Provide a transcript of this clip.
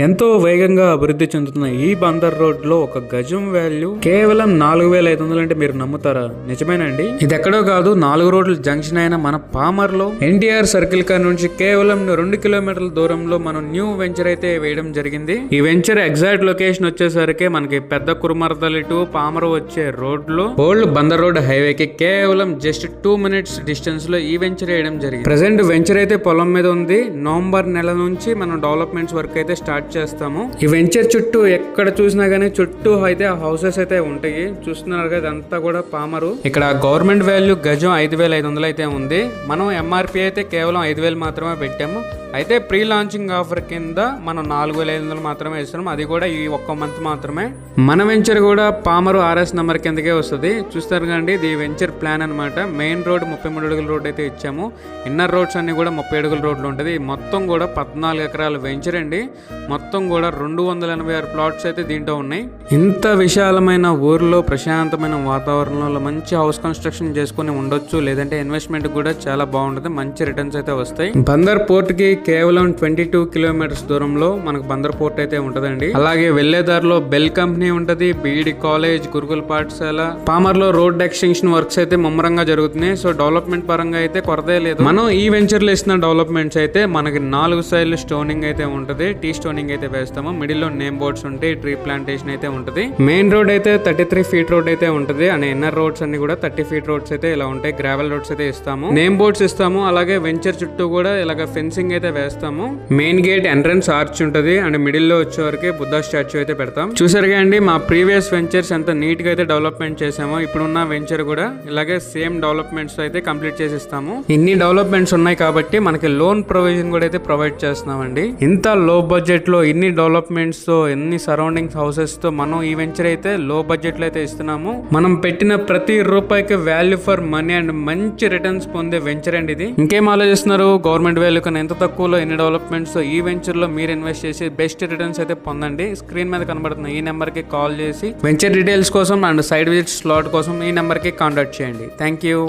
ఎంతో వేగంగా అభివృద్ధి చెందుతున్న ఈ బందర్ రోడ్ లో ఒక గజం వాల్యూ కేవలం 4500 అంటే మీరు నమ్ముతారా? నిజమేనండి. ఇది ఎక్కడో కాదు, 4 రోడ్ల జంక్షన్ అయిన మన పామర్ లో ఎన్టీఆర్ సర్కిల్ కా నుంచి కేవలం 2 కిలోమీటర్ల దూరంలో మనం న్యూ వెంచర్ అయితే వేయడం జరిగింది. ఈ వెంచర్ ఎగ్జాక్ట్ లొకేషన్ వచ్చేసరికి మనకి పెద్ద కురుమర్దలి టు పామర్ వచ్చే రోడ్ లో ఓల్డ్ బందర్ రోడ్ హైవే కి కేవలం జస్ట్ 2 మినిట్స్ డిస్టెన్స్ లో ఈ వెంచర్ వేయడం జరిగింది. ప్రెసెంట్ వెంచర్ అయితే పొలం మీద ఉంది. నవంబర్ నెల నుంచి మనం డెవలప్మెంట్స్ వర్క్ అయితే స్టార్ట్ చేస్తాము. ఈ వెంచర్ చుట్టూ ఎక్కడ చూసినా గానీ చుట్టూ అయితే హౌసెస్ అయితే ఉంటాయి. చూస్తున్నారు కదా, ఇదంతా కూడా పామరు. ఇక్కడ గవర్నమెంట్ వాల్యూ గజం 5500 అయితే ఉంది. మనం ఎంఆర్పి అయితే కేవలం 5000 మాత్రమే పెట్టాము. అయితే ప్రీ లాంచింగ్ ఆఫర్ కింద మనం 4500 మాత్రమే ఇస్తున్నాం. అది కూడా ఈ ఒక్క మంత్ మాత్రమే. మన వెంచర్ కూడా పామరు RS నెంబర్ కిందకే వస్తుంది. చూస్తారు కండి, ఇది వెంచర్ ప్లాన్ అనమాట. మెయిన్ రోడ్ 33 అడుగుల రోడ్ అయితే ఇచ్చాము. ఇన్నర్ రోడ్స్ అన్ని కూడా 30 అడుగుల రోడ్లు ఉంటుంది. మొత్తం కూడా 14 ఎకరాల వెంచర్ అండి. మొత్తం కూడా 286 ప్లాట్స్ అయితే దీంట్లో ఉన్నాయి. ఇంత విశాలమైన ఊర్లో ప్రశాంతమైన వాతావరణంలో మంచి హౌస్ కన్స్ట్రక్షన్ చేసుకుని ఉండొచ్చు. లేదంటే ఇన్వెస్ట్మెంట్ కూడా చాలా బాగుంటుంది. మంచి రిటర్న్స్ అయితే వస్తాయి. బందర్ పోర్ట్ కి కేవలం 22 కిలోమీటర్స్ దూరంలో మనకు బందర్ పోర్ట్ అయితే ఉంటదండి. అలాగే వెళ్లే దారిలో బెల్ కంపెనీ ఉంటది, బీఈడి కాలేజ్, గురుకుల పాఠశాల. పామర్ లో రోడ్ ఎక్స్టెన్షన్ వర్క్స్ అయితే ముమ్మరంగా జరుగుతున్నాయి. సో డెవలప్మెంట్ పరంగా అయితే కొరతే లేదు. మనం ఈ వెంచర్ లో ఇస్తున్న డెవలప్మెంట్స్ అయితే మనకి 4 సైడ్లు స్టోనింగ్ అయితే ఉంటది. టీ స్టోనింగ్ అయితే వేస్తాము. మిడిల్ లో నేమ్ బోర్డ్స్ ఉంటాయి. ట్రీ ప్లాంటేషన్ అయితే ఉంటది. మెయిన్ రోడ్ అయితే 33 ఫీట్ రోడ్ అయితే ఉంటది. అండ్ ఇన్నర్ రోడ్స్ అన్ని కూడా 30 ఫీట్ రోడ్స్ అయితే ఇలా ఉంటాయి. గ్రావెల్ రోడ్స్ అయితే ఇస్తాము. నేమ్ బోర్డ్స్ ఇస్తాము. అలాగే వెంచర్ చుట్టూ కూడా ఇలాగ ఫెన్సింగ్ అయితే వేస్తాము. మెయిన్ గేట్ ఎంట్రన్స్ ఆర్చ్ ఉంటది. అండ్ మిడిల్ లో వచ్చే వరకు బుద్ధ స్టాచ్యూ అయితే పెడతాం. చూసారుగా అండి, మా ప్రీవియస్ వెంచర్స్ ఎంత నీట్ గా అయితే డెవలప్మెంట్ చేసామో ఇప్పుడున్న వెంచర్ కూడా ఇలాగే సేమ్ డెవలప్మెంట్స్ అయితే కంప్లీట్ చేసిస్తాము. ఇన్ని డెవలప్మెంట్స్ ఉన్నాయి కాబట్టి మనకి లోన్ ప్రొవిజన్ కూడా అయితే ప్రొవైడ్ చేస్తున్నామండి. ఇంత లో బడ్జెట్ లో ఇన్ని డెవలప్మెంట్స్ తో ఎన్ని సరౌండింగ్ హౌసెస్ తో మనం ఈ వెంచర్ అయితే లో బడ్జెట్ లో అయితే ఇస్తున్నాము. మనం పెట్టిన ప్రతి రూపాయికి వాల్యూ ఫర్ మనీ అండ్ మంచి రిటర్న్స్ పొందే వెంచర్ అండి ఇది. ఇంకేం ఆలోచిస్తున్నారు? గవర్నమెంట్ వాల్యూ కన్నా ఎంత తక్కువలో ఎన్ని డెవలప్మెంట్స్ ఈ వెంచర్ లో మీరు ఇన్వెస్ట్ చేసి బెస్ట్ రిటర్న్స్ అయితే పొందండి. స్క్రీన్ మీద కనబడుతున్న ఈ నెంబర్ కి కాల్ చేసి వెంచర్ డీటెయిల్స్ కోసం అండ్ సైడ్ విజిట్ స్లాట్ కోసం ఈ నెంబర్ కి కాంటాక్ట్ చేయండి. Thank you.